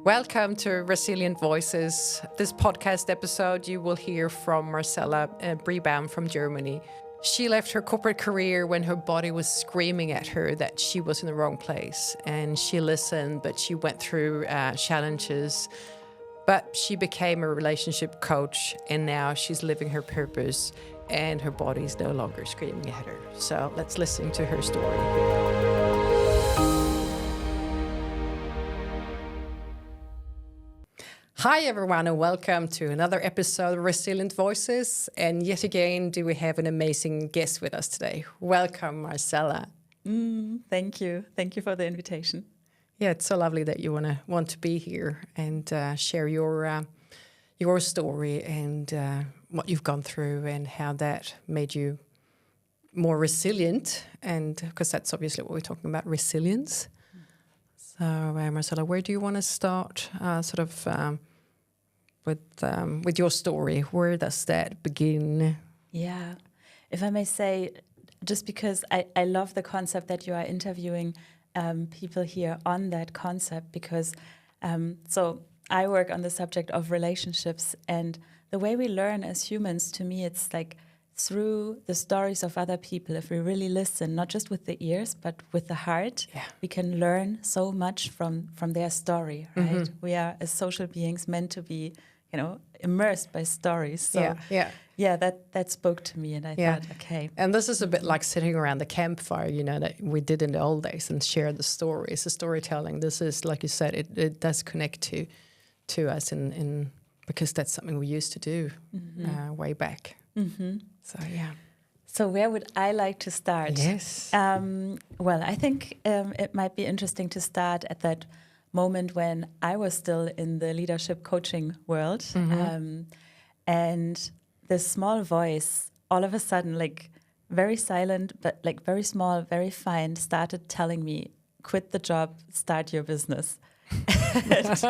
Welcome to Resilient Voices. This podcast episode, you will hear from Marcella Brebaum from Germany. She left her corporate career when her body was screaming at her that she was in the wrong place. And she listened, but she went through challenges. But she became a relationship coach, and now she's living her purpose, and her body is no longer screaming at her. So let's listen to her story. Hi everyone, and welcome to another episode of Resilient Voices. And yet again, do we have an amazing guest with us today. Welcome, Marcella. Thank you. Thank you for the invitation. Yeah, it's so lovely that you want to be here and share your story and what you've gone through and how that made you more resilient. And because that's obviously what we're talking about, resilience. So, Marcella, where do you want to start? With your story, where does that begin? Yeah, if I may say, just because I love the concept that you are interviewing people here on that concept, because so I work on the subject of relationships, and the way we learn as humans, to me, it's like through the stories of other people. If we really listen, not just with the ears, but with the heart, we can learn so much from their story, right? Mm-hmm. We are, as social beings, meant to be, immersed by stories. So that spoke to me, and I thought, okay. And this is a bit like sitting around the campfire, that we did in the old days and share the stories, the storytelling. This is, like you said, it does connect to us in because that's something we used to do way back. Mm-hmm. So, yeah. So where would I like to start? Yes. Well, I think it might be interesting to start at that moment when I was still in the leadership coaching world. Mm-hmm. And this small voice, all of a sudden, like very silent, but like very small, very fine, started telling me, quit the job, start your business. Was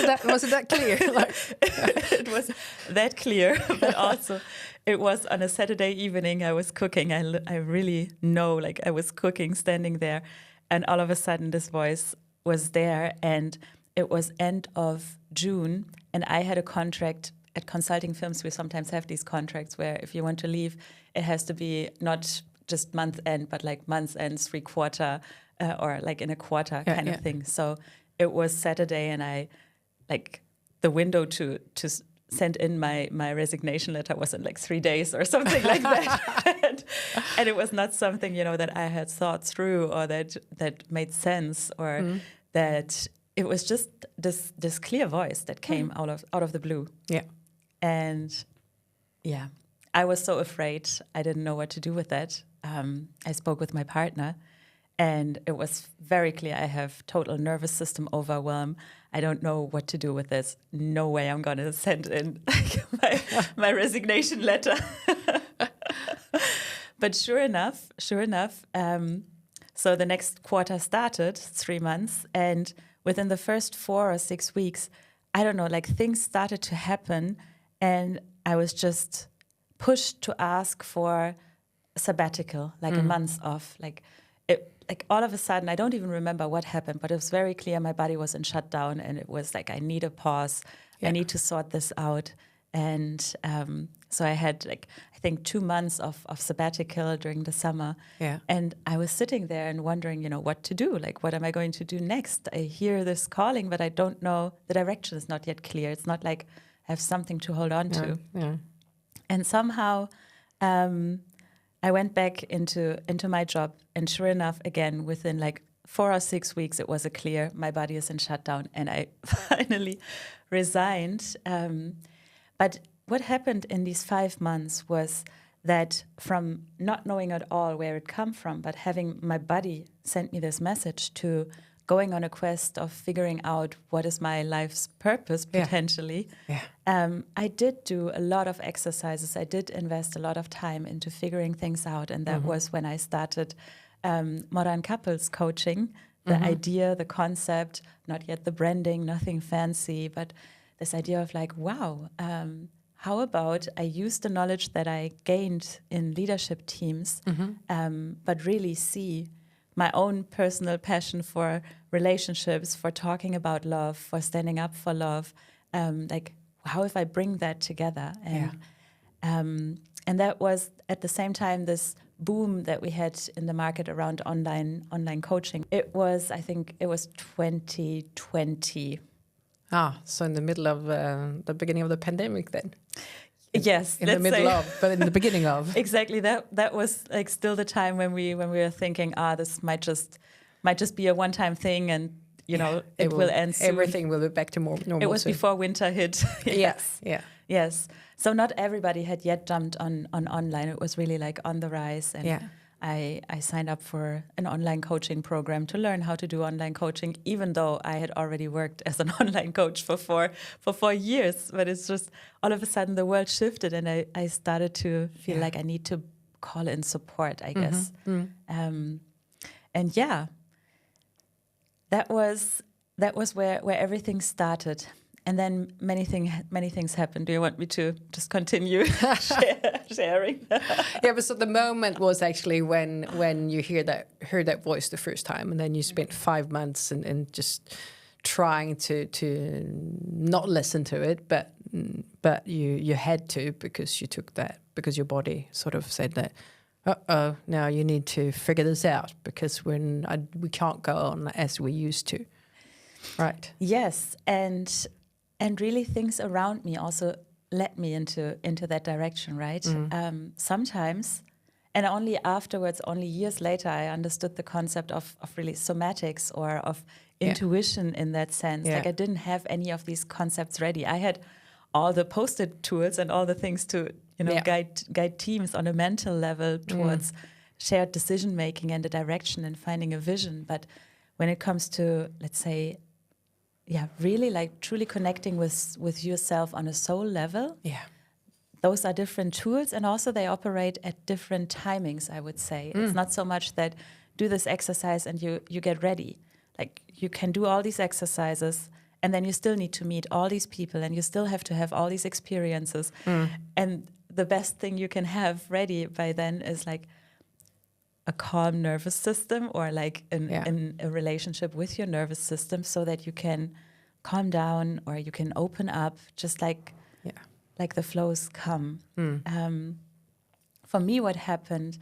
it that clear? It was that clear, but also it was on a Saturday evening. I was cooking. I really know, like I was cooking, standing there, and all of a sudden this voice was there, and it was end of June, and I had a contract at consulting firms. We sometimes have these contracts where if you want to leave, it has to be not just month end, but like month end, 3/4, or like in a quarter kind of thing. So it was Saturday, and I, like, the window to send in my resignation letter was in like 3 days or something like that. and it was not something, that I had thought through or that made sense, or that it was just this clear voice that came out of the blue. Yeah. And I was so afraid. I didn't know what to do with that. I spoke with my partner, and it was very clear I have total nervous system overwhelm. I don't know what to do with this. No way I'm going to send in my resignation letter. But sure enough, so the next quarter started, 3 months, and within the first 4 or 6 weeks, I don't know, like things started to happen, and I was just pushed to ask for a sabbatical, like a month off, like all of a sudden, I don't even remember what happened, but it was very clear my body was in shutdown, and it was like, I need a pause. Yeah. I need to sort this out. And so I had, like, I think 2 months of sabbatical during the summer. Yeah. And I was sitting there and wondering, what to do. Like, what am I going to do next? I hear this calling, but I don't know. The direction is not yet clear. It's not like I have something to hold on to. Yeah. And somehow I went back into my job, and sure enough, again, within like 4 or 6 weeks, it was clear my body is in shutdown, and I finally resigned. But what happened in these 5 months was that, from not knowing at all where it come from, but having my body send me this message, to going on a quest of figuring out what is my life's purpose, potentially. Yeah. I did do a lot of exercises. I did invest a lot of time into figuring things out. And that was when I started modern couples coaching. The idea, the concept, not yet the branding, nothing fancy, but this idea of like, wow, how about I use the knowledge that I gained in leadership teams, but really see my own personal passion for relationships, for talking about love, for standing up for love. Like, how if I bring that together? And that was at the same time this boom that we had in the market around online coaching. It was, I think, it was 2020. So in the middle of the beginning of the pandemic, then. Yes, in the middle of, but in the beginning of. Exactly. That was like still the time when we were thinking, this might just be a one-time thing, and you know it will end soon. Everything will be back to more normal. It was soon. before winter hit. Yes. So not everybody had yet jumped on online. It was really like on the rise, and I signed up for an online coaching program to learn how to do online coaching, even though I had already worked as an online coach for 4 years. But it's just all of a sudden the world shifted, and I started to feel like I need to call in support, I guess. And that was where everything started. And then many things happened. Do you want me to just continue sharing? But so the moment was actually when you heard that voice the first time, and then you spent 5 months and just trying to not listen to it, but you had to, because you took that, because your body sort of said that, now you need to figure this out, because we can't go on as we used to, right? Yes, and really things around me also led me into that direction, right? Sometimes, and only afterwards, only years later, I understood the concept of really somatics or of intuition in that sense. Like, I didn't have any of these concepts ready. I had all the post-it tools and all the things to guide teams on a mental level towards shared decision making and a direction and finding a vision. But when it comes to, let's say, really like truly connecting with yourself on a soul level. Those are different tools, and also they operate at different timings, I would say. It's not so much that do this exercise and you get ready. Like, you can do all these exercises, and then you still need to meet all these people, and you still have to have all these experiences. And the best thing you can have ready by then is like a calm nervous system, or like a relationship with your nervous system, so that you can calm down or you can open up, just like the flows come. For me, what happened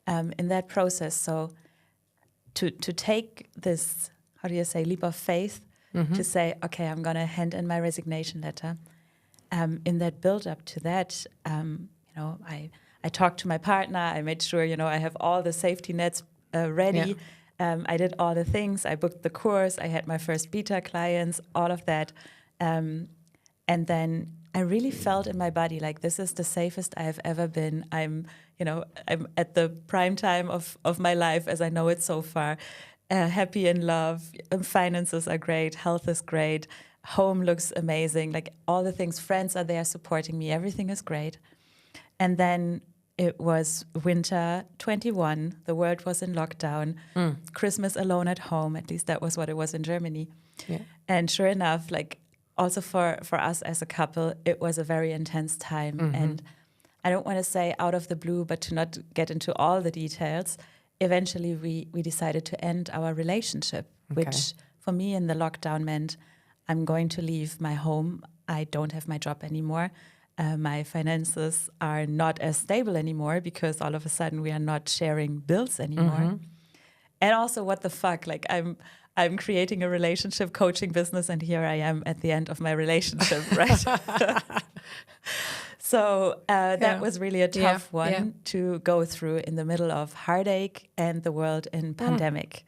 in that process, so to take this, how do you say, leap of faith, to say, okay, I'm going to hand in my resignation letter. In that build up to that, I talked to my partner. I made sure, I have all the safety nets ready. I did all the things. I booked the course. I had my first beta clients, all of that. And then I really felt in my body like this is the safest I have ever been. I'm at the prime time of my life as I know it so far. Happy in love. Finances are great. Health is great. Home looks amazing. Like, all the things. Friends are there supporting me. Everything is great. And then it was winter 21. The world was in lockdown. Christmas alone at home. At least that was what it was in Germany. And sure enough, like, also for us as a couple, it was a very intense time. And I don't want to say out of the blue, but to not get into all the details, eventually we decided to end our relationship, which for me in the lockdown meant I'm going to leave my home. I don't have my job anymore. My finances are not as stable anymore, because all of a sudden we are not sharing bills anymore. And also, what the fuck? Like, I'm creating a relationship coaching business, and here I am at the end of my relationship, right? So that was really a tough one to go through in the middle of heartache and the world in pandemic,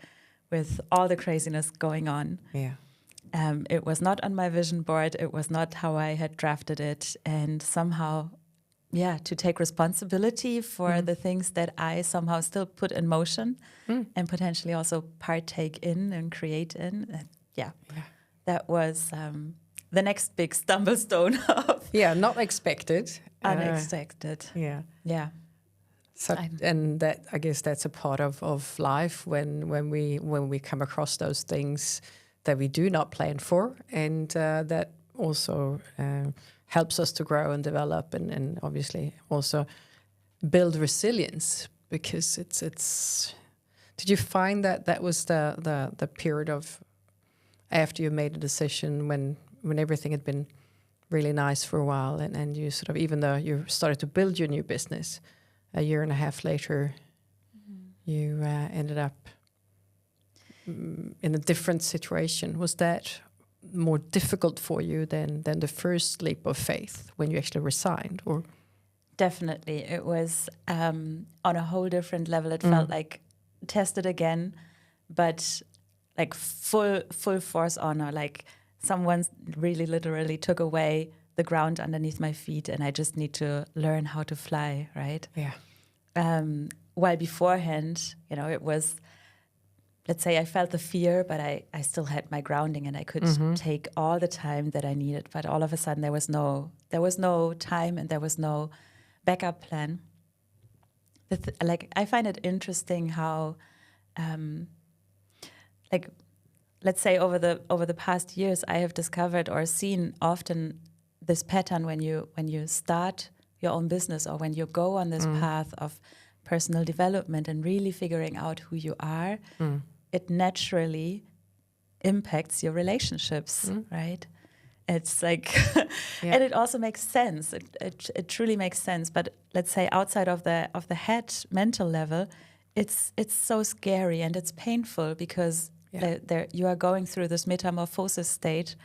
with all the craziness going on. It was not on my vision board. It was not how I had drafted it. And somehow, to take responsibility for the things that I somehow still put in motion and potentially also partake in and create in. That was the next big stumble stone of... not expected. Unexpected. So, and that, I guess that's a part of life when we come across those things that we do not plan for, and that also helps us to grow and develop, and obviously also build resilience, because it's Did you find that that was the period of after you made a decision when everything had been really nice for a while, and you sort of, even though you started to build your new business, a year and a half later, you ended up in a different situation? Was that more difficult for you than the first leap of faith when you actually resigned? Or Definitely, it was on a whole different level. It felt like tested again, but like full force honor. Like someone really literally took away the ground underneath my feet, and I just need to learn how to fly, right? Yeah. While beforehand, it was, let's say I felt the fear, but I still had my grounding, and I could take all the time that I needed. But all of a sudden there was no time, and there was no backup plan. I find it interesting how, let's say over the past years, I have discovered or seen often this pattern when you start your own business, or when you go on this path of personal development and really figuring out who you are, it naturally impacts your relationships, right? It's like, and it also makes sense. It truly makes sense. But let's say outside of the head mental level, it's so scary and it's painful, because you are going through this metamorphosis state,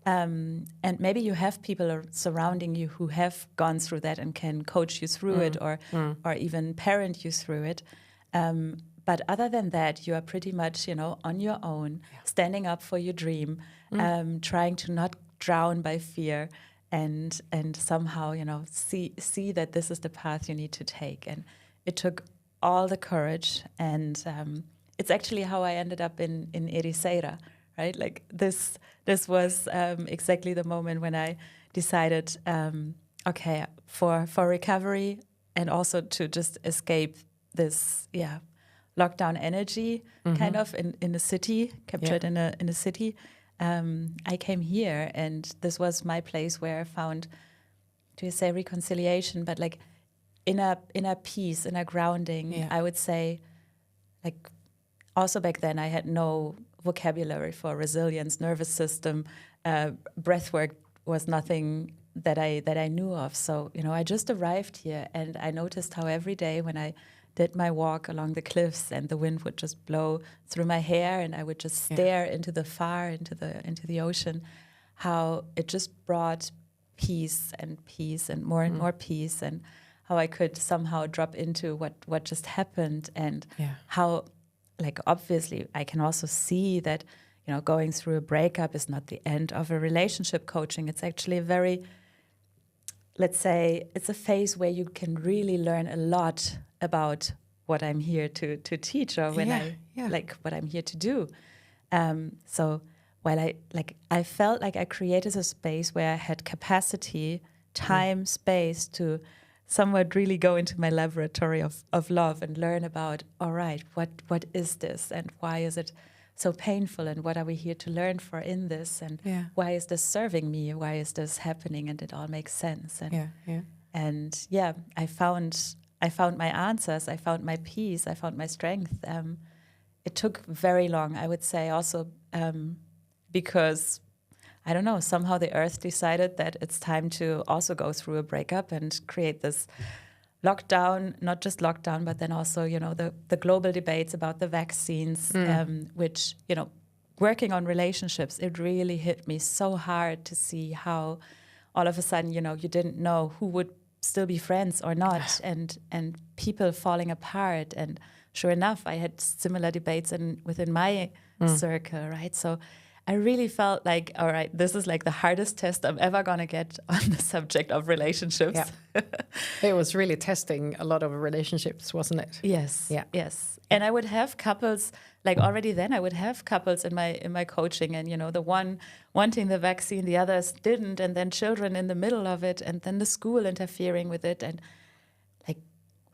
and maybe you have people surrounding you who have gone through that and can coach you through it, or even parent you through it. But other than that, you are pretty much, on your own, standing up for your dream, trying to not drown by fear, and somehow, see that this is the path you need to take. And it took all the courage, and it's actually how I ended up in Ericeira, right? Like this was exactly the moment when I decided, okay, for recovery, and also to just escape this, lockdown energy, kind of in the city, captured in a city. I came here, and this was my place where I found, do you say reconciliation, but like inner peace, inner grounding. I would say, like, also back then I had no vocabulary for resilience, nervous system, breath work was nothing that I knew of. So, I just arrived here, and I noticed how every day when I did my walk along the cliffs, and the wind would just blow through my hair, and I would just stare into the far, into the ocean, how it just brought peace and more peace, and how I could somehow drop into what just happened, and how, like, obviously I can also see that, going through a breakup is not the end of a relationship coaching. It's actually a very, let's say, it's a phase where you can really learn a lot about what I'm here to teach, or what I'm here to do. So while I felt like I created a space where I had capacity, time, space to somewhat really go into my laboratory of love and learn about, all right, what is this, and why is it so painful, and what are we here to learn for in this, and why is this serving me, why is this happening, and it all makes sense. And I found my answers, I found my peace, I found my strength. It took very long, I would say, also because, I don't know, somehow the earth decided that it's time to also go through a breakup and create this lockdown, not just lockdown, but then also, the global debates about the vaccines, which, working on relationships, it really hit me so hard to see how all of a sudden, you didn't know who would still be friends or not, and people falling apart. And sure enough, I had similar debates within my circle, right? So I really felt like, all right, this is like the hardest test I'm ever going to get on the subject of relationships. Yeah. It was really testing a lot of relationships, wasn't it? Yes. Yeah. Yes. And I would have couples, like already then I would have couples in my coaching, and, the one wanting the vaccine, the others didn't, and then children in the middle of it, and then the school interfering with it. And like,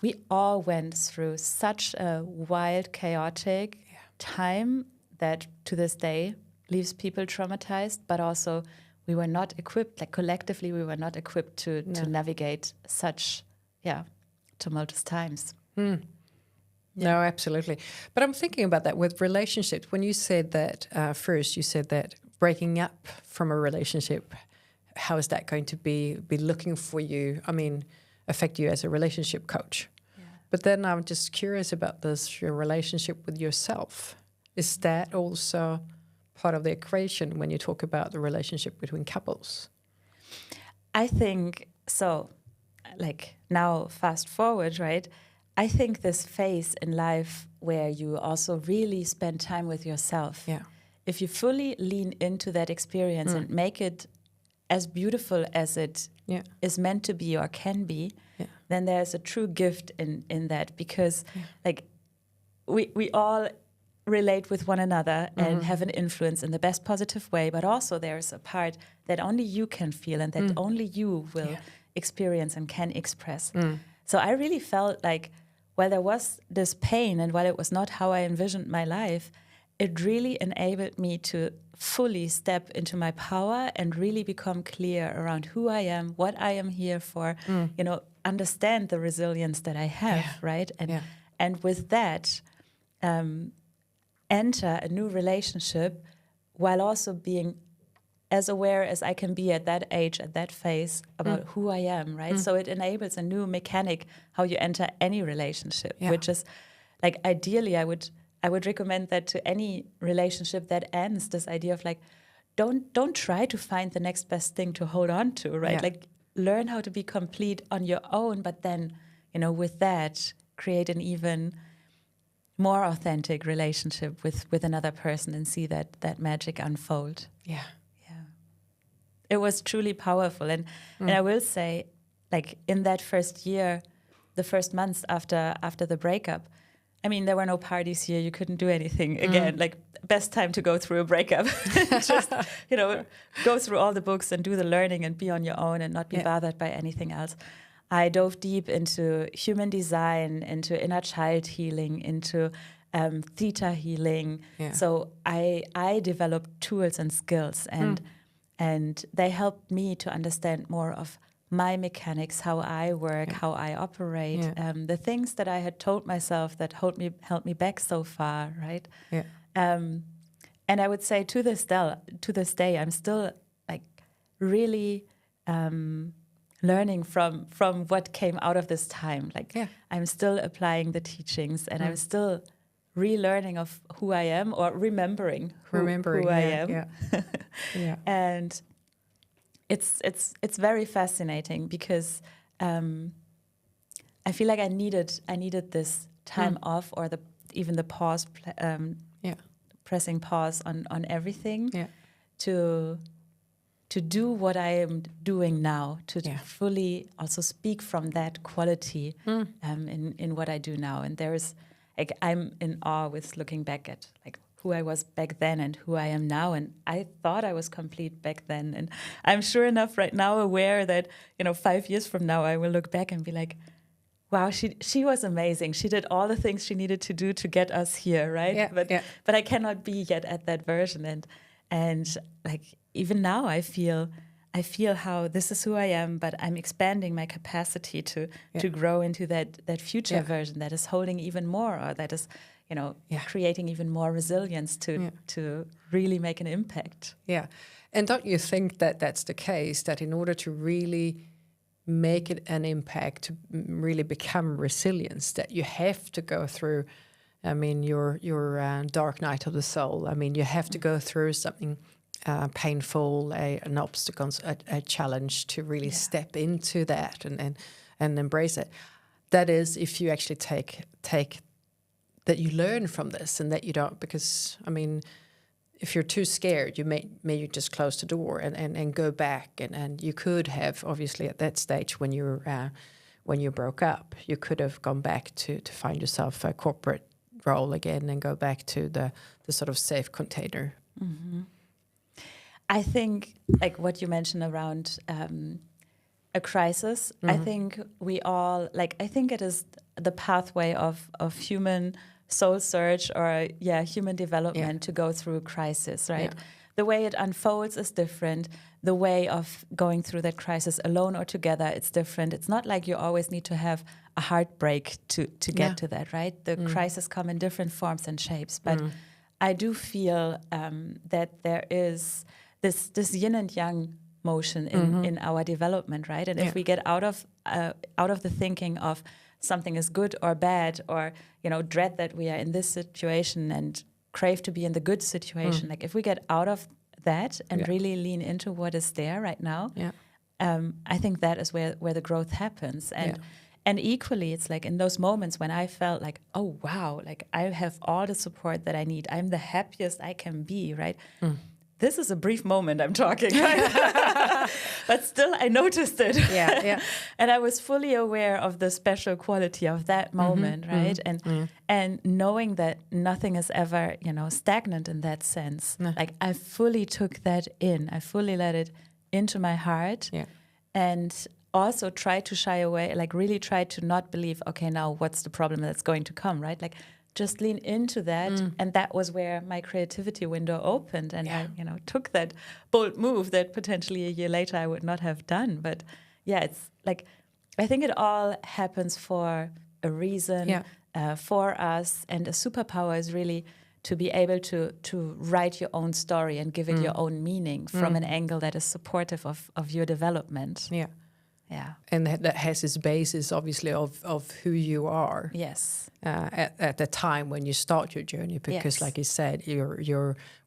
we all went through such a wild, chaotic time that to this day leaves people traumatized, but also we were not equipped, like collectively we were not equipped to navigate such tumultuous times. No, absolutely. But I'm thinking about that with relationships. When you said that first, you said that breaking up from a relationship, how is that going to be looking for you? I mean, affect you as a relationship coach. Yeah. But then I'm just curious about your relationship with yourself. Is that also part of the equation when you talk about the relationship between couples? I think so. Like now, fast forward, right? I think this phase in life where you also really spend time with yourself. Yeah. If you fully lean into that experience and make it as beautiful as it is meant to be or can be, then there's a true gift in that, because like we all relate with one another and have an influence in the best positive way, but also there's a part that only you can feel and that only you will experience and can express. So I really felt like while there was this pain and while it was not how I envisioned my life, it really enabled me to fully step into my power and really become clear around who I am, what I am here for, understand the resilience that I have, right? And with that, enter a new relationship while also being as aware as I can be at that age, at that phase, about who I am, right? So it enables a new mechanic how you enter any relationship, which is like ideally I would recommend that to any relationship that ends, this idea of like, don't try to find the next best thing to hold on to, right? Like learn how to be complete on your own, but then, with that, create an even more authentic relationship with another person and see that magic unfold. Yeah. It was truly powerful. And I will say, like in that first year, the first months after the breakup, I mean, there were no parties here. You couldn't do anything again. Like best time to go through a breakup. Just, go through all the books and do the learning and be on your own and not be bothered by anything else. I dove deep into human design, into inner child healing, into theta healing. Yeah. So I developed tools and skills, and they helped me to understand more of my mechanics, how I work, how I operate, the things that I had told myself that held me back so far, right? Yeah. And I would say to this day, I'm still like really learning from what came out of this time. Like I'm still applying the teachings, and I'm still relearning of who I am, or remembering who I am. Yeah. Yeah. And it's very fascinating because I feel like I needed this time off, or even the pause, pressing pause on everything to do what I am doing now, to fully also speak from that quality in what I do now. And there's like I'm in awe with looking back at like who I was back then and who I am now. And I thought I was complete back then. And I'm sure enough right now aware that, 5 years from now, I will look back and be like, wow, she was amazing. She did all the things she needed to do to get us here, right? Yeah, but I cannot be yet at that version. And like even now I feel how this is who I am, but I'm expanding my capacity to grow into that future version that is holding even more, or that is creating even more resilience to really make an impact. Yeah. And don't you think that that's the case, that in order to really make it an impact, to really become resilience, that you have to go through, I mean, your dark night of the soul. I mean, you have to go through something painful, an obstacle, a challenge, to really step into that and embrace it. That is, if you actually take that you learn from this, and that you don't, because I mean, if you're too scared, you may just close the door and go back, and you could have, obviously at that stage when you broke up, you could have gone back to find yourself a corporate role again and go back to the sort of safe container. Mm-hmm. I think like what you mentioned around a crisis, I think we all, like, I think it is the pathway of human soul search, or human development, to go through a crisis, right? Yeah. The way it unfolds is different. The way of going through that crisis alone or together, it's different. It's not like you always need to have a heartbreak to get to that, right? The crises come in different forms and shapes, but I do feel that there is this yin and yang motion in our development, right? And if we get out of the thinking of something is good or bad, or dread that we are in this situation and crave to be in the good situation, like if we get out of that and really lean into what is there right now, I think that is where the growth happens. And equally, it's like in those moments when I felt like, oh wow, like I have all the support that I need, I'm the happiest I can be, right? This is a brief moment I'm talking, right? But still I noticed it. And I was fully aware of the special quality of that moment, right? And knowing that nothing is ever, stagnant in that sense. Like I fully took that in. I fully let it into my heart. And also try to shy away, like really try to not believe, okay, now what's the problem that's going to come, right? Like just lean into that. And that was where my creativity window opened. And I, took that bold move that potentially a year later I would not have done. But it's like, I think it all happens for a reason for us. And a superpower is really to be able to write your own story and give it your own meaning from an angle that is supportive of your development. And that has its basis, obviously, of who you are. Yes. At the time when you start your journey, because, like you said,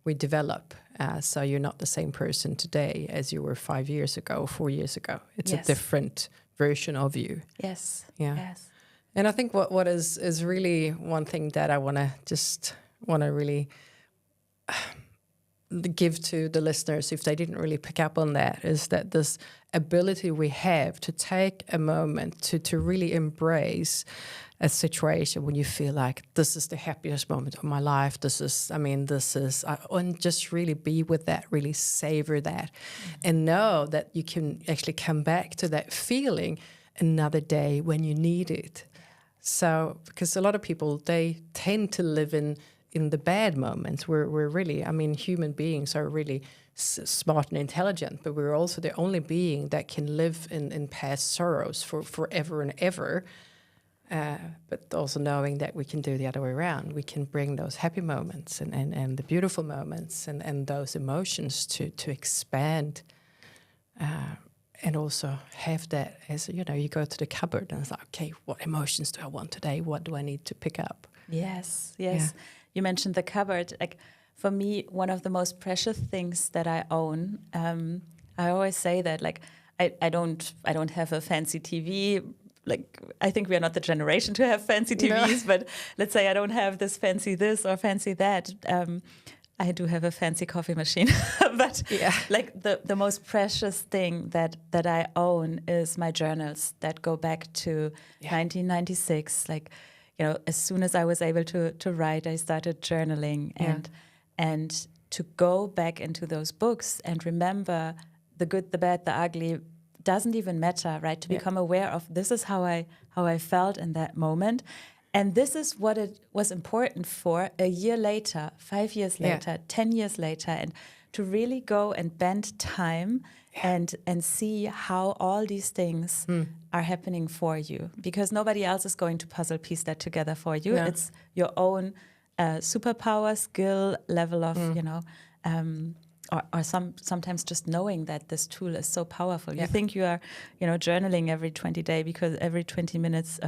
we develop. So you're not the same person today as you were 5 years ago, 4 years ago. It's a different version of you. Yes. Yes. And I think what is really one thing that I want to really give to the listeners, if they didn't really pick up on that, is that this ability we have to take a moment to really embrace a situation when you feel like this is the happiest moment of my life, and just really be with that, really savor that, and know that you can actually come back to that feeling another day when you need it. So, because a lot of people, they tend to live in the bad moments. We're really, human beings are really smart and intelligent, but we're also the only being that can live in past sorrows for forever and ever. But also knowing that we can do the other way around. We can bring those happy moments and the beautiful moments and those emotions to expand. And also have that as, you go to the cupboard and it's like, okay, what emotions do I want today? What do I need to pick up? Yes. You mentioned the cupboard. Like for me, one of the most precious things that I own. I always say that, like, I don't have a fancy TV. Like, I think we are not the generation to have fancy TVs, but let's say I don't have this fancy this or fancy that. I do have a fancy coffee machine, but like the most precious thing that I own is my journals that go back to 1996. Like, as soon as I was able to write, I started journaling and to go back into those books and remember the good, the bad, the ugly doesn't even matter, right? To become aware of this is how I felt in that moment. And this is what it was important for a year later, 5 years later, 10 years later, and to really go and bend time and see how all these things are happening for you. Because nobody else is going to puzzle piece that together for you. Yeah. It's your own superpower, skill, level of, or sometimes just knowing that this tool is so powerful. You think you are, journaling every 20 minutes,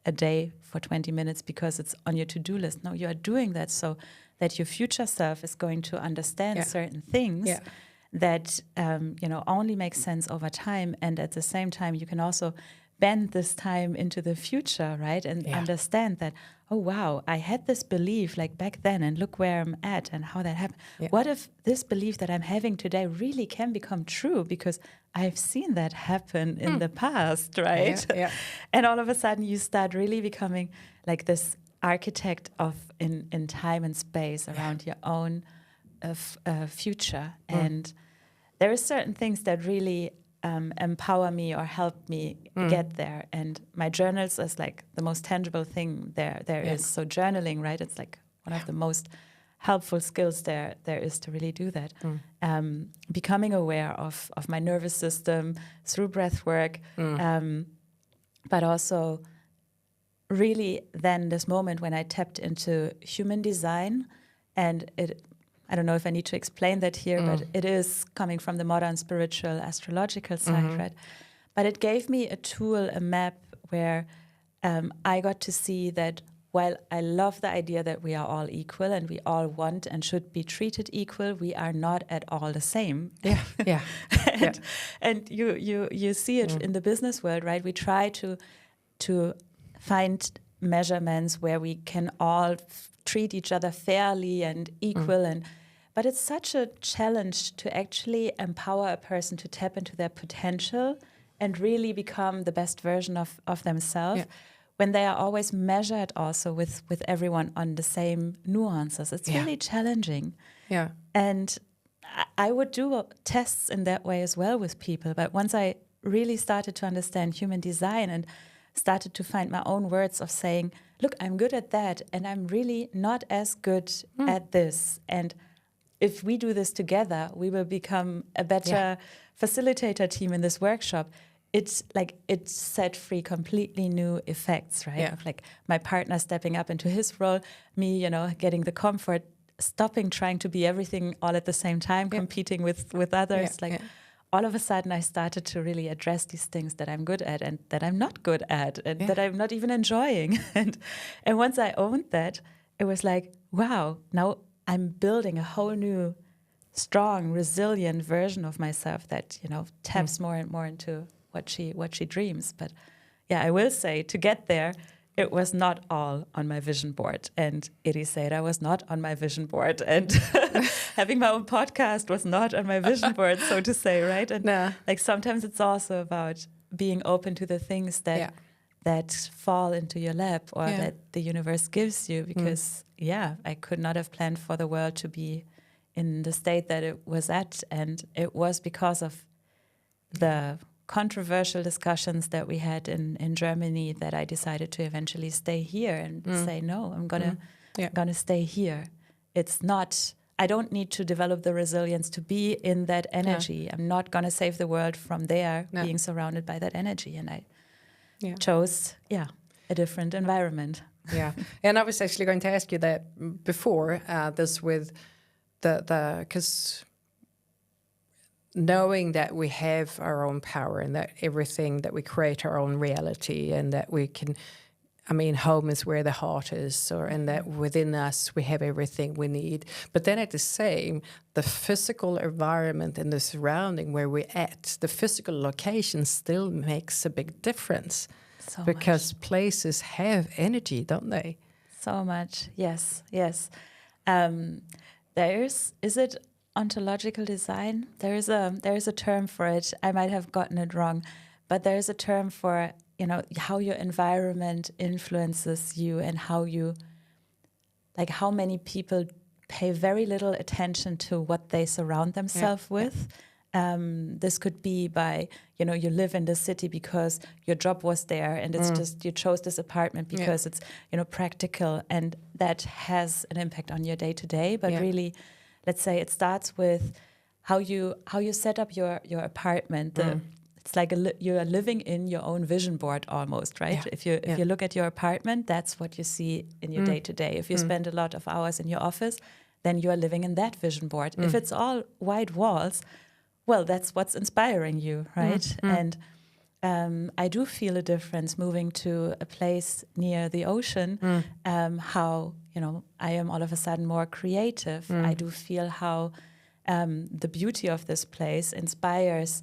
a day for 20 minutes because it's on your to-do list. No, you are doing that so that your future self is going to understand certain things that, only make sense over time. And at the same time, you can also bend this time into the future, right? And understand that, oh, wow, I had this belief like back then and look where I'm at and how that happened. Yeah. What if this belief that I'm having today really can become true because I've seen that happen in the past, right? Yeah. And all of a sudden you start really becoming like this architect of in time and space around your own future. And there are certain things that really empower me or help me get there. And my journals is like the most tangible thing there is. So journaling, right? It's like one of the most helpful skills there is to really do that. Becoming aware of my nervous system through breath work, but also really then this moment when I tapped into human design, and I don't know if I need to explain that here, but it is coming from the modern spiritual astrological side, right? But it gave me a tool, a map where I got to see that while I love the idea that we are all equal and we all want and should be treated equal, we are not at all the same. Yeah. And you see it in the business world, right? We try to find measurements where we can all treat each other fairly and equal, but it's such a challenge to actually empower a person to tap into their potential and really become the best version of themselves. Yeah. When they are always measured also with everyone on the same nuances. It's really challenging. Yeah. And I would do tests in that way as well with people. But once I really started to understand human design and started to find my own words of saying, look, I'm good at that, and I'm really not as good at this. And if we do this together, we will become a better facilitator team in this workshop. It's like it set free completely new effects, right? Of like my partner stepping up into his role, me, getting the comfort, stopping trying to be everything all at the same time, competing with others. All of a sudden I started to really address these things that I'm good at and that I'm not good at and that I'm not even enjoying. And once I owned that, it was like, wow, now I'm building a whole new, strong, resilient version of myself that, taps more and more into what she dreams. But I will say, to get there, it was not all on my vision board, and Ericeira was not on my vision board, and having my own podcast was not on my vision board, so to say, right? And like sometimes it's also about being open to the things that fall into your lap or that the universe gives you, because I could not have planned for the world to be in the state that it was at, and it was because of the controversial discussions that we had in Germany that I decided to eventually stay here and say, no, I'm gonna stay here. It's not, I don't need to develop the resilience to be in that energy. I'm not gonna save the world from there, being surrounded by that energy. And I chose, a different environment. Yeah, and I was actually going to ask you that before, this with because knowing that we have our own power and that everything that we create our own reality and that we can, home is where the heart is, and that within us we have everything we need. But then at the same, the physical environment and the surrounding where we're at, the physical location still makes a big difference. So because much. Places have energy, don't they? So much, yes. Is it ontological design? There is a term for it. I might have gotten it wrong, but there is a term for how your environment influences you and how many people pay very little attention to what they surround themselves with. This could be by you live in the city because your job was there, and it's just you chose this apartment because it's practical, and that has an impact on your day to day. But really, let's say it starts with how you set up your apartment. It's like you are living in your own vision board almost, right? If you look at your apartment, that's what you see in your day to day. If you spend a lot of hours in your office, then you are living in that vision board. If it's all white walls, well, that's what's inspiring you, right? And I do feel a difference moving to a place near the ocean, how, I am all of a sudden more creative. I do feel how the beauty of this place inspires,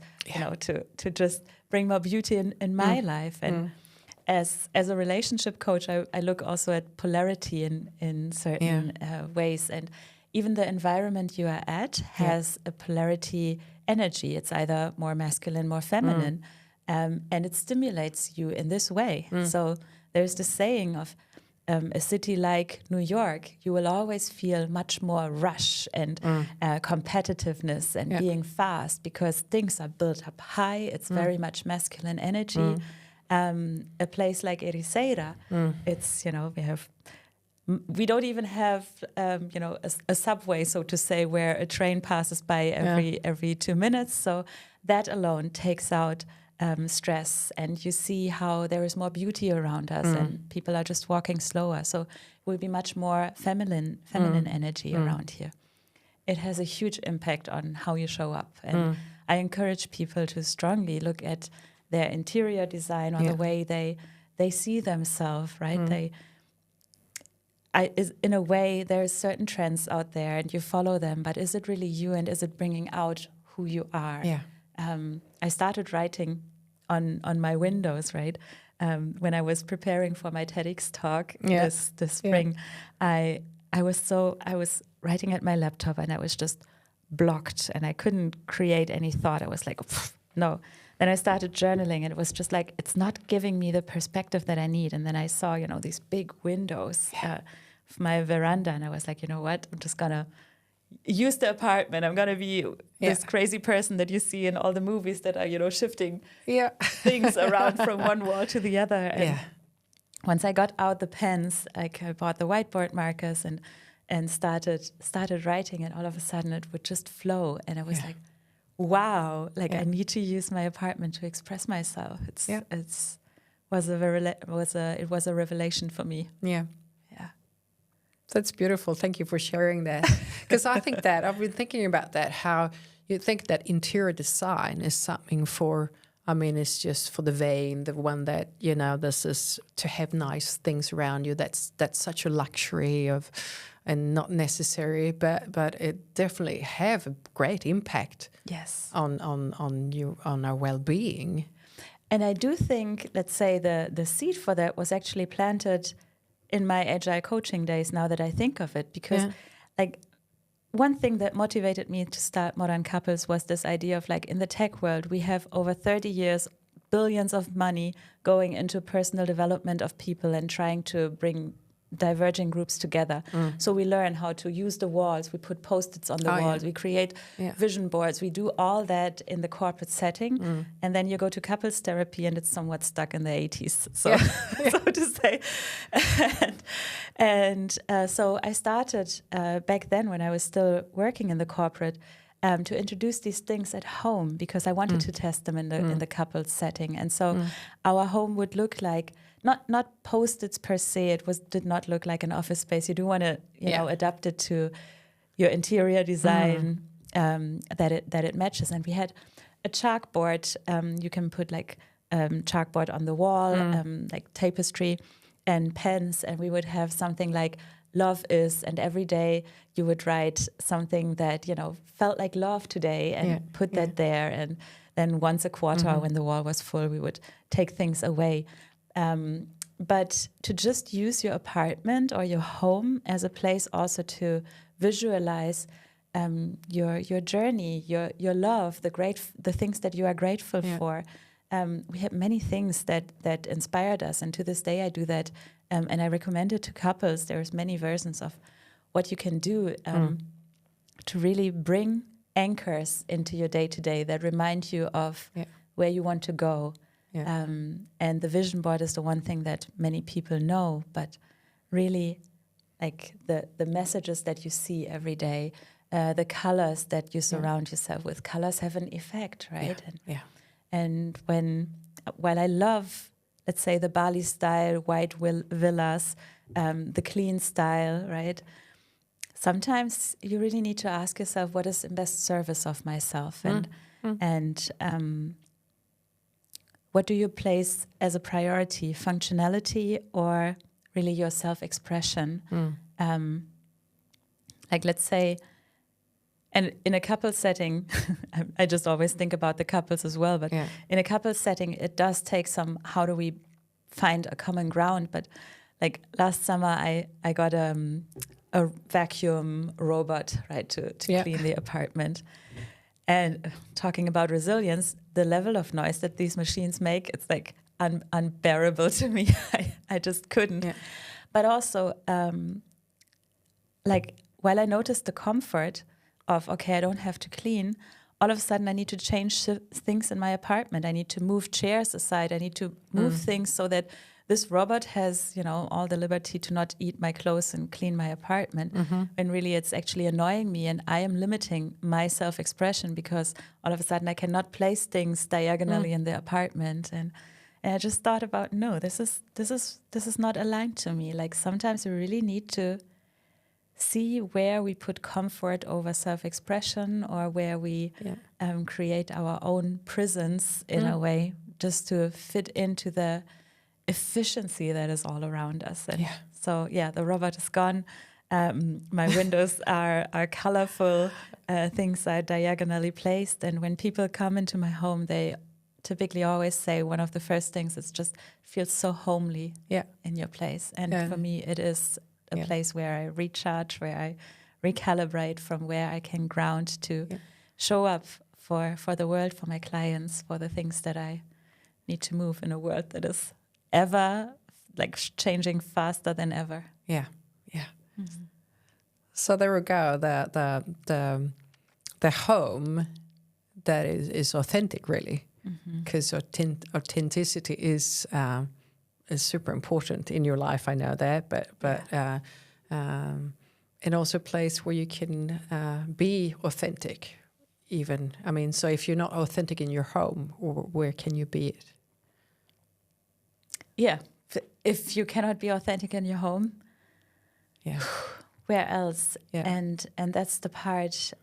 to just bring more beauty in my life. And as a relationship coach, I look also at polarity in certain ways. And even the environment you are at has a polarity energy. It's either more masculine, more feminine. And it stimulates you in this way. So there's the saying of a city like New York, you will always feel much more rush and competitiveness and being fast, because things are built up high. It's very much masculine energy. A place like Ericeira, it's, we don't even have, a subway, so to say, where a train passes by every 2 minutes. So that alone takes out stress, and you see how there is more beauty around us, and people are just walking slower. So it will be much more feminine energy around here. It has a huge impact on how you show up, and I encourage people to strongly look at their interior design or the way they see themselves. Right? In a way, there's certain trends out there, and you follow them. But is it really you, and is it bringing out who you are? Yeah. I started writing on my windows, right? When I was preparing for my TEDx talk this spring, I was writing at my laptop, and I was just blocked, and I couldn't create any thought. I was like, no. Then I started journaling, and it was just like, it's not giving me the perspective that I need. And then I saw, these big windows of my veranda, and I was like, you know what? I'm just gonna use the apartment. I'm gonna be this crazy person that you see in all the movies that are, shifting things around from one wall to the other. And once I got out the pens, like I bought the whiteboard markers and started writing, and all of a sudden it would just flow. And I was like, wow, I need to use my apartment to express myself. It was a revelation for me. Yeah. That's beautiful. Thank you for sharing that. Because I think that I've been thinking about that, how you think that interior design is something for, it's just for the vain, the one that, this is to have nice things around you. That's such a luxury and not necessary, but it definitely have a great impact. Yes. On our well-being. And I do think, let's say, the seed for that was actually planted in my agile coaching days, now that I think of it, because one thing that motivated me to start Modern Couples was this idea of in the tech world, we have over 30 years, billions of money going into personal development of people and trying to bring diverging groups together. So we learn how to use the walls, we put Post-its on the walls, we create vision boards, we do all that in the corporate setting, and then you go to couples therapy and it's somewhat stuck in the 80s, so to say. And so I started back then, when I was still working in the corporate, to introduce these things at home, because I wanted to test them in the couples setting. And so our home would look like, not Post-its per se, did not look like an office space. You do want to adapt it to your interior design, that it matches. And we had a chalkboard. You can put chalkboard on the wall, like tapestry, and pens, and we would have something like love is, and every day you would write something that felt like love today, and put that there. And then once a quarter, when the wall was full, we would take things away. But to just use your apartment or your home as a place also to visualize your journey, your love, the things that you are grateful for. We had many things that inspired us, and to this day I do that, and I recommend it to couples. There's many versions of what you can do to really bring anchors into your day-to-day that remind you of where you want to go. And the vision board is the one thing that many people know, but really the messages that you see every day, the colors that you surround yourself with. Colors have an effect, right? And while I love, let's say, the Bali style white villas, the clean style, right? Sometimes you really need to ask yourself, what is in best service of myself, and what do you place as a priority, functionality or really your self-expression? Let's say, and in a couple setting, I just always think about the couples as well, but in a couple setting, it does take some, how do we find a common ground? But last summer, I got a vacuum robot, right, to clean the apartment. And talking about resilience, the level of noise that these machines make, it's unbearable to me. I just couldn't. But also, while I noticed the comfort of, okay, I don't have to clean, all of a sudden I need to change things in my apartment. I need to move chairs aside. I need to move things so that this robot has, all the liberty to not eat my clothes and clean my apartment, when really it's actually annoying me, and I am limiting my self-expression because all of a sudden I cannot place things diagonally in the apartment. And I just thought about, no, this is not aligned to me. Like, sometimes we really need to see where we put comfort over self-expression, or where we create our own prisons in a way, just to fit into the efficiency that is all around us. And so, the robot is gone. My windows are colorful. Things are diagonally placed. And when people come into my home, they typically always say one of the first things is just feels so homely in your place. And for me, it is a place where I recharge, where I recalibrate, from where I can ground to show up for the world, for my clients, for the things that I need to move in a world that is ever changing faster than ever. Yeah. So there we go. The home that is authentic, really, because authenticity is super important in your life. I know that, but and also a place where you can be authentic. Even, I mean, so if you're not authentic in your home, where can you be it? Yeah, if you cannot be authentic in your home, where else? And that's the part.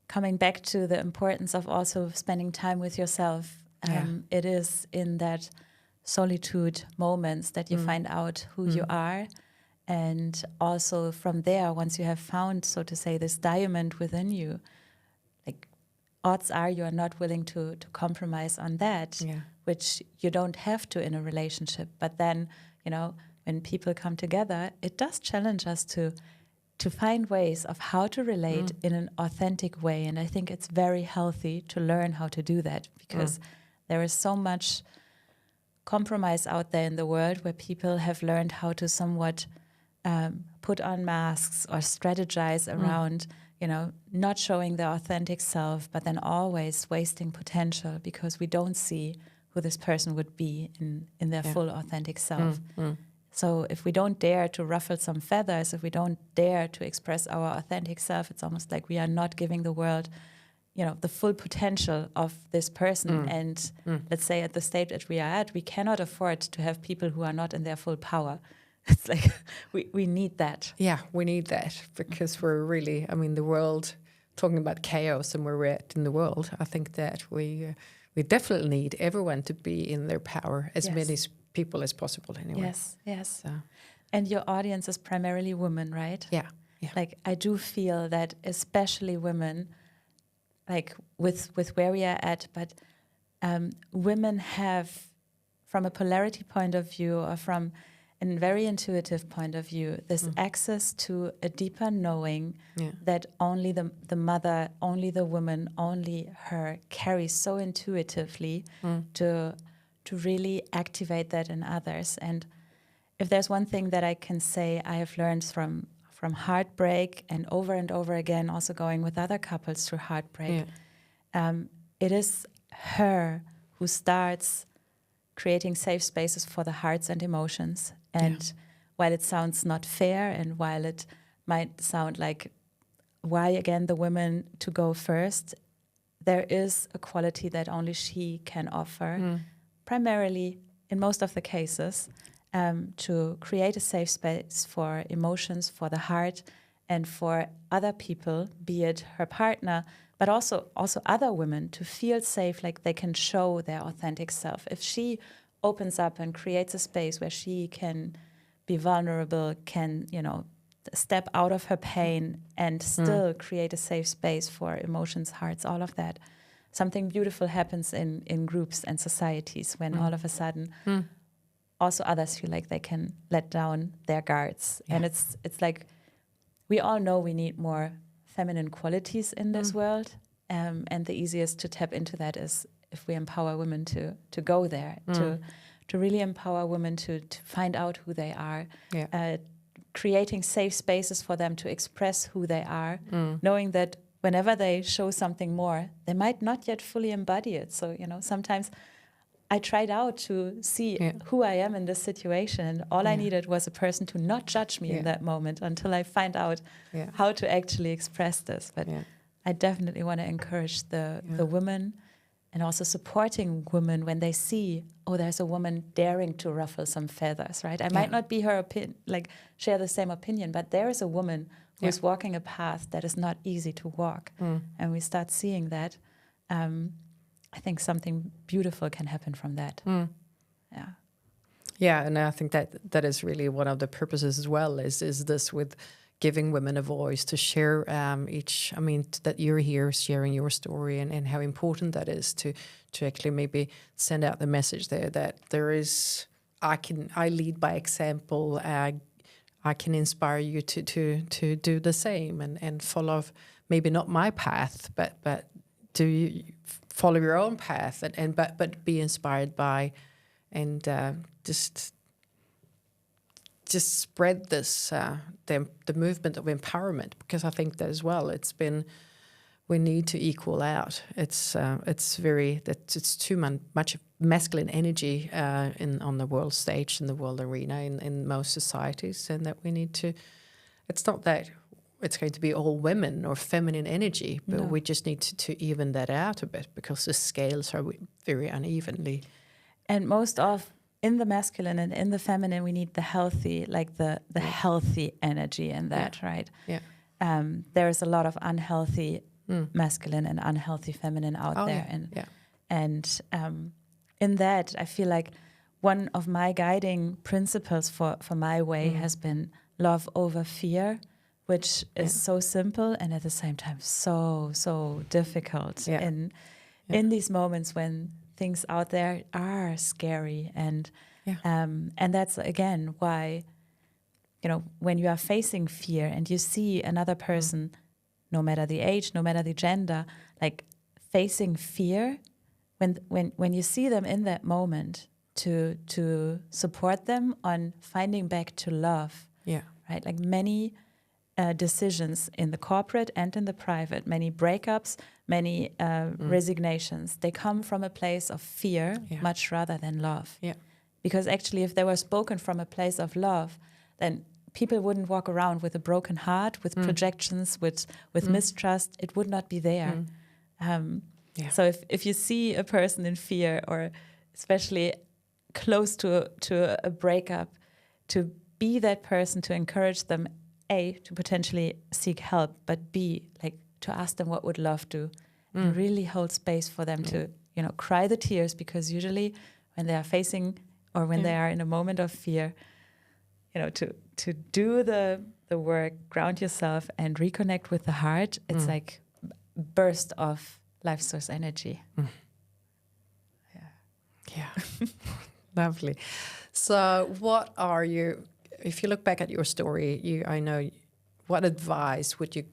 Coming back to the importance of also spending time with yourself. It is in that solitude moments that you find out who you are. And also from there, once you have found, so to say, this diamond within you, like, odds are you are not willing to compromise on that, which you don't have to in a relationship. But then, when people come together, it does challenge us to find ways of how to relate in an authentic way. And I think it's very healthy to learn how to do that, because there is so much compromise out there in the world where people have learned how to somewhat put on masks or strategize around, not showing their authentic self, but then always wasting potential because we don't see who this person would be in their full authentic self. So if we don't dare to ruffle some feathers, if we don't dare to express our authentic self, it's almost like we are not giving the world, the full potential of this person. And let's say at the stage that we are at, we cannot afford to have people who are not in their full power. It's like we need that. Yeah, we need that, because we're really, I mean, the world, talking about chaos and where we're at in the world, I think that we definitely need everyone to be in their power, as many people as possible anyway. Yes. So. And your audience is primarily women, right? Yeah. Like, I do feel that especially women, like with where we are at, but women have, from a polarity point of view, or from a very intuitive point of view, this access to a deeper knowing that only the mother, only the woman, only her carries so intuitively to really activate that in others. And if there's one thing that I can say I have learned from heartbreak and over again, also going with other couples through heartbreak, it is her who starts creating safe spaces for the hearts and emotions. And while it sounds not fair, and while it might sound like, why again the women to go first, there is a quality that only she can offer, primarily in most of the cases, to create a safe space for emotions, for the heart, and for other people, be it her partner, but also other women, to feel safe, like they can show their authentic self. If she opens up and creates a space where she can be vulnerable, can, step out of her pain and still create a safe space for emotions, hearts, all of that, something beautiful happens in groups and societies when all of a sudden also others feel like they can let down their guards. And it's like, we all know we need more feminine qualities in this world, and the easiest to tap into that is if we empower women to go there, to really empower women to find out who they are, creating safe spaces for them to express who they are, knowing that whenever they show something more, they might not yet fully embody it. So, sometimes I tried out to see who I am in this situation, and all I needed was a person to not judge me in that moment until I find out how to actually express this. But I definitely want to encourage the women, and also supporting women when they see, oh, there's a woman daring to ruffle some feathers, right? I might not be her share the same opinion, but there is a woman who is walking a path that is not easy to walk, and we start seeing that. I think something beautiful can happen from that. Yeah, and I think that is really one of the purposes as well. Is this with giving women a voice to share that you're here sharing your story, and how important that is to actually maybe send out the message there that there is, I lead by example. I can inspire you to do the same and follow maybe not my path, but do you follow your own path but be inspired by, and just spread this the movement of empowerment, because I think that as well we need to equal out. It's too much masculine energy on the world stage, in the world arena, in most societies, and that we need to. It's not that it's going to be all women or feminine energy, but we just need to even that out a bit, because the scales are very unevenly. And most of in the masculine and in the feminine, we need the healthy, like the healthy energy in that, right? Yeah. There's a lot of unhealthy masculine and unhealthy feminine out there, and in that, I feel like one of my guiding principles for my way has been love over fear, which is so simple and at the same time so difficult in these moments when things out there are scary, and that's again why, when you are facing fear and you see another person, no matter the age, no matter the gender, like facing fear, when you see them in that moment, to support them on finding back to love, right? Like many decisions in the corporate and in the private, many breakups, many resignations, they come from a place of fear much rather than love. Yeah. Because actually, if they were spoken from a place of love, then people wouldn't walk around with a broken heart, with projections, with mistrust. It would not be there. So if you see a person in fear, or especially close to a breakup, to be that person, to encourage them, A, to potentially seek help, but B, like to ask them what would love do, and really hold space for them to, cry the tears, because usually when they are facing or when they are in a moment of fear, to do the work, ground yourself and reconnect with the heart, it's like a burst of life source energy. Yeah. Lovely. So what are you, if you look back at your story, what advice would you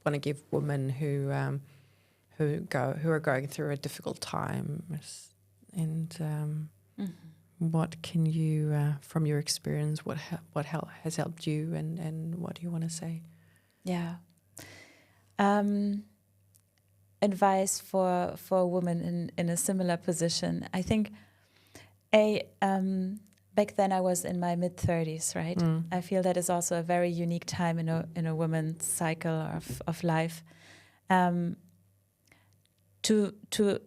want to give women who are going through a difficult time, and what can you, from your experience, what has helped you, and what do you want to say? Yeah. Advice for a woman in a similar position. I think, back then I was in my mid-30s, right? I feel that is also a very unique time in a woman's cycle of life. To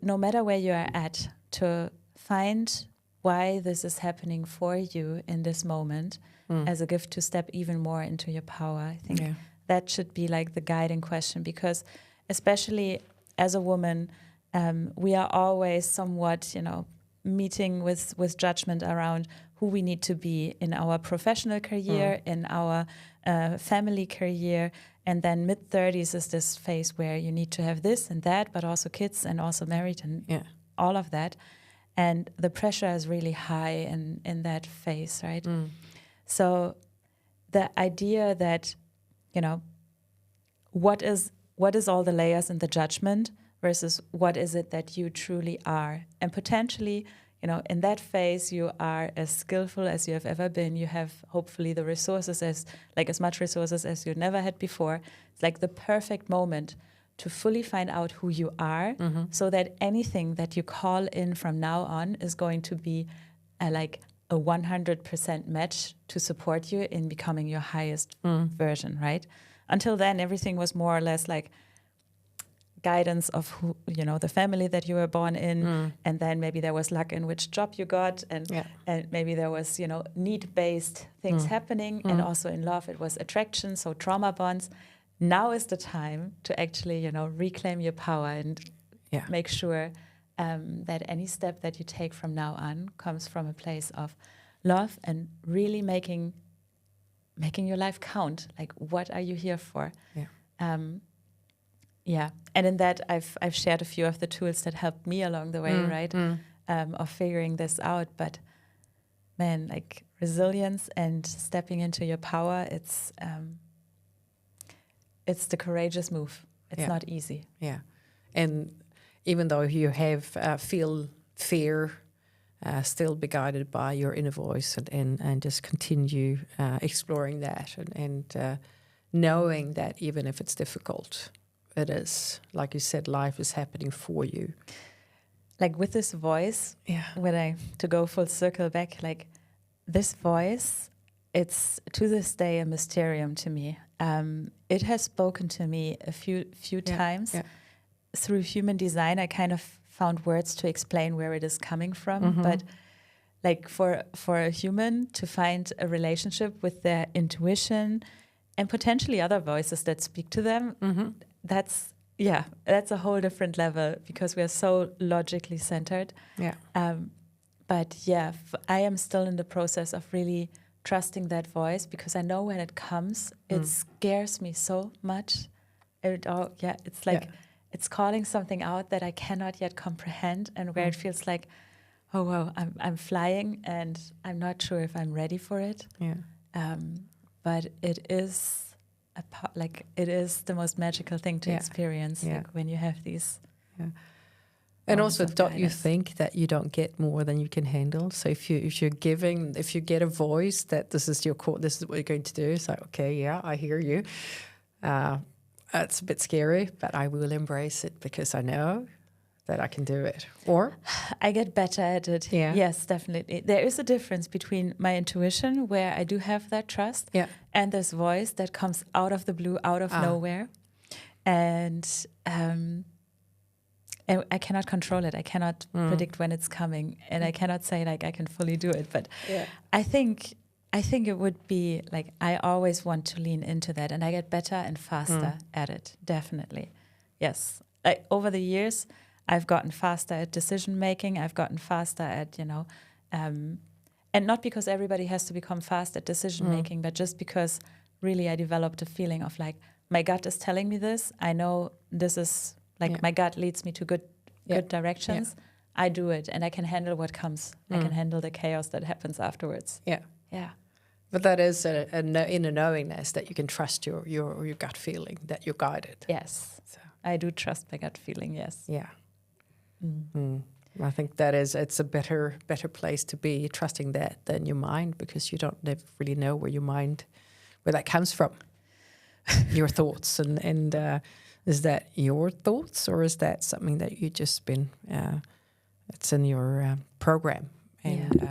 no matter where you are at, to find why this is happening for you in this moment as a gift to step even more into your power. I think that should be like the guiding question, because especially as a woman, we are always somewhat, meeting with judgment around who we need to be in our professional career, in our family career. And then mid-30s is this phase where you need to have this and that, but also kids and also married and all of that. And the pressure is really high in that phase, right? So the idea that, what is all the layers in the judgment versus what is it that you truly are? And potentially, in that phase, you are as skillful as you have ever been. You have hopefully the resources as much resources as you never had before. It's like the perfect moment to fully find out who you are, so that anything that you call in from now on is going to be like a 100% match to support you in becoming your highest version, right? Until then, everything was more or less like guidance of who, the family that you were born in, and then maybe there was luck in which job you got, and maybe there was, need-based things happening, and also in love it was attraction, so trauma bonds. Now is the time to actually, reclaim your power and make sure that any step that you take from now on comes from a place of love and really making your life count. Like, what are you here for? And in that, I've shared a few of the tools that helped me along the way, right? Of figuring this out. But man, like resilience and stepping into your power, it's the courageous move. It's not easy. Yeah, and even though you have feel fear, still be guided by your inner voice and just continue exploring that and knowing that even if it's difficult, it is, like you said, life is happening for you. Like with this voice, to go full circle back, like this voice, it's to this day a mysterium to me. It has spoken to me a few times. Through human design, I kind of found words to explain where it is coming from. But like for a human to find a relationship with their intuition and potentially other voices that speak to them, that's a whole different level, because we are so logically centered. But I am still in the process of really trusting that voice, because I know when it comes, it scares me so much. It's like it's calling something out that I cannot yet comprehend, and where it feels like, oh wow, I'm flying, and I'm not sure if I'm ready for it. But it is it is the most magical thing to experience, like when you have these. And also, don't you think that you don't get more than you can handle? So if you get a voice that this is your core, this is what you're going to do. It's like, okay, I hear you. It's a bit scary, but I will embrace it because I know that I can do it. Or I get better at it. Yes, definitely. There is a difference between my intuition, where I do have that trust, and this voice that comes out of the blue, out of nowhere. And I cannot control it. I cannot predict when it's coming, and I cannot say like I can fully do it. But I think it would be like, I always want to lean into that, and I get better and faster at it. Definitely, yes. Like over the years, I've gotten faster at decision making. I've gotten faster at and not because everybody has to become fast at decision making, but just because really I developed a feeling of like, my gut is telling me this. I know this is. Like my gut leads me to good directions. I do it, and I can handle what comes. I can handle the chaos that happens afterwards. But that is inner knowingness that you can trust your gut feeling, that you're guided. Yes, so I do trust my gut feeling. Yes. I think it's a better place to be, trusting that, than your mind, because you don't never really know where that comes from. Your thoughts and. Is that your thoughts, or is that something that you just been? It's in your program, and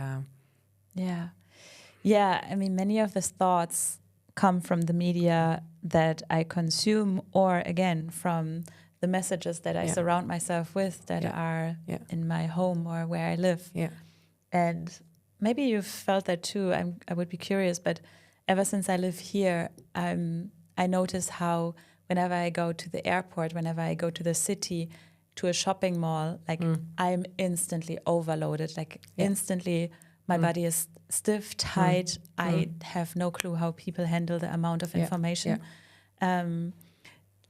I mean, many of these thoughts come from the media that I consume, or again from the messages that I surround myself with that are in my home or where I live. And maybe you've felt that too. I would be curious, but ever since I live here, I notice how, whenever I go to the airport, whenever I go to the city, to a shopping mall, like I'm instantly overloaded. Like instantly, my body is stiff, tight. I have no clue how people handle the amount of information.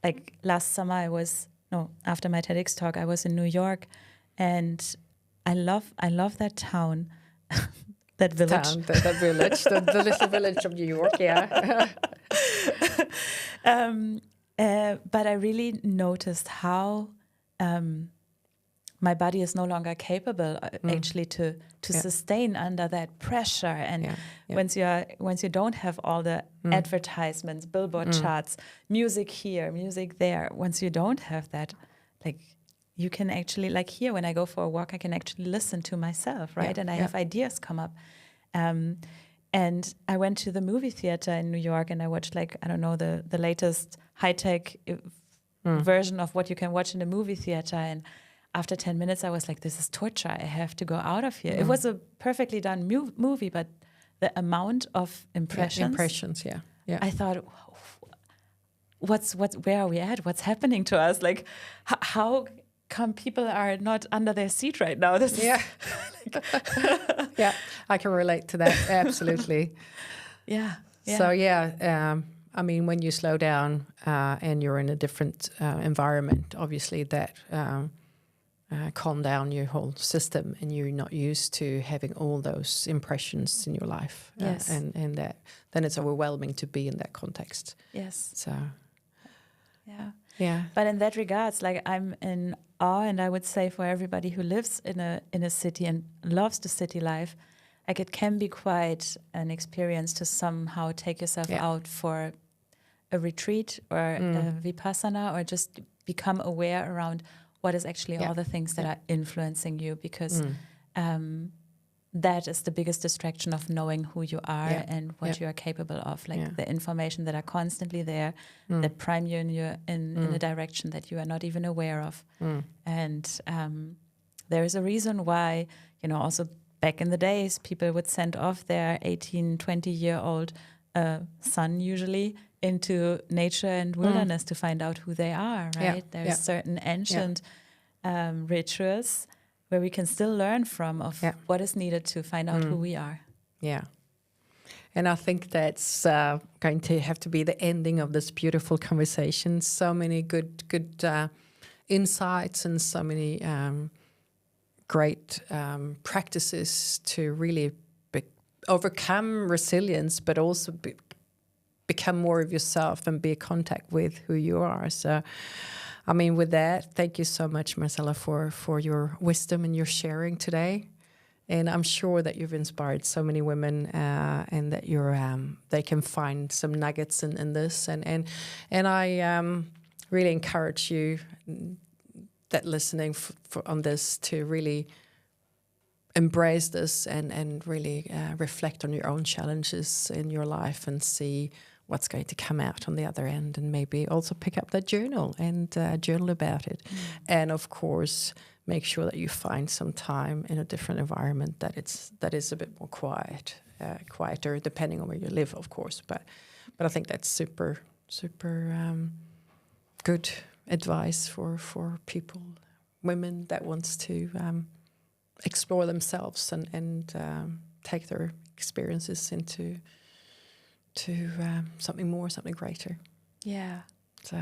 Like last summer, after my TEDx talk, I was in New York, and I love that town, that village, the little village of New York. But I really noticed how my body is no longer capable actually to sustain under that pressure. And once you don't have all the advertisements, billboard charts, music here, music there, once you don't have that, like you can actually, like here when I go for a walk, I can actually listen to myself, right? And I have ideas come up. And I went to the movie theater in New York and I watched the latest high-tech version of what you can watch in a movie theater. And after 10 minutes, I was like, this is torture. I have to go out of here. It was a perfectly done movie, but the amount of impressions. I thought, where are we at? What's happening to us? Like, how come people are not under their seat right now? This is yeah, I can relate to that. Absolutely. So, I mean, when you slow down and you're in a different environment, obviously that calm down your whole system, and you're not used to having all those impressions in your life. And that then it's overwhelming to be in that context. Yes. So, yeah. But in that regards, like I'm in awe, and I would say for everybody who lives in a city and loves the city life, like it can be quite an experience to somehow take yourself out for a retreat or a vipassana, or just become aware around what is actually all the things that are influencing you, because that is the biggest distraction of knowing who you are and what you are capable of, like the information that are constantly there that prime you in a direction that you are not even aware of. And there is a reason why, also back in the days, people would send off their 18, 20-year-old son usually into nature and wilderness to find out who they are, right? There's certain ancient rituals where we can still learn from of what is needed to find out who we are. Yeah. And I think that's going to have to be the ending of this beautiful conversation. So many good insights and so many great practices to really overcome resilience, but also become more of yourself and be in contact with who you are. So, I mean, with that, thank you so much, Marcella, for your wisdom and your sharing today. And I'm sure that you've inspired so many women, and that they can find some nuggets in this. And I really encourage you that listening on this to really embrace this and really reflect on your own challenges in your life and see what's going to come out on the other end, and maybe also pick up that journal and journal about it. And of course, make sure that you find some time in a different environment that is a bit more quieter, depending on where you live, of course. But I think that's super good advice for people, women that wants to explore themselves and take their experiences into something more, something greater. Yeah. So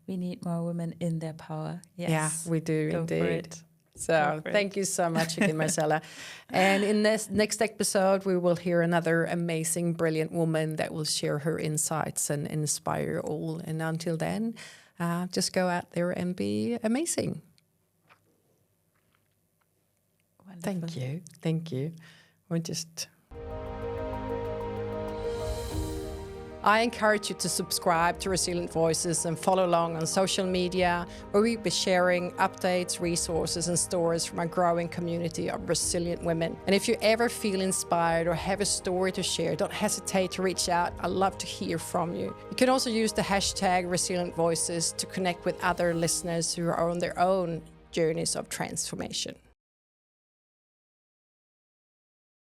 we need more women in their power. Yes. Yeah, we do. Go indeed. for it. So thank you so much again, Marcella. And in this next episode, we will hear another amazing, brilliant woman that will share her insights and inspire you all. And until then, just go out there and be amazing. Wonderful. Thank you. I encourage you to subscribe to Resilient Voices and follow along on social media, where we'll be sharing updates, resources, and stories from our growing community of resilient women. And if you ever feel inspired or have a story to share, don't hesitate to reach out. I'd love to hear from you. You can also use the hashtag Resilient Voices to connect with other listeners who are on their own journeys of transformation.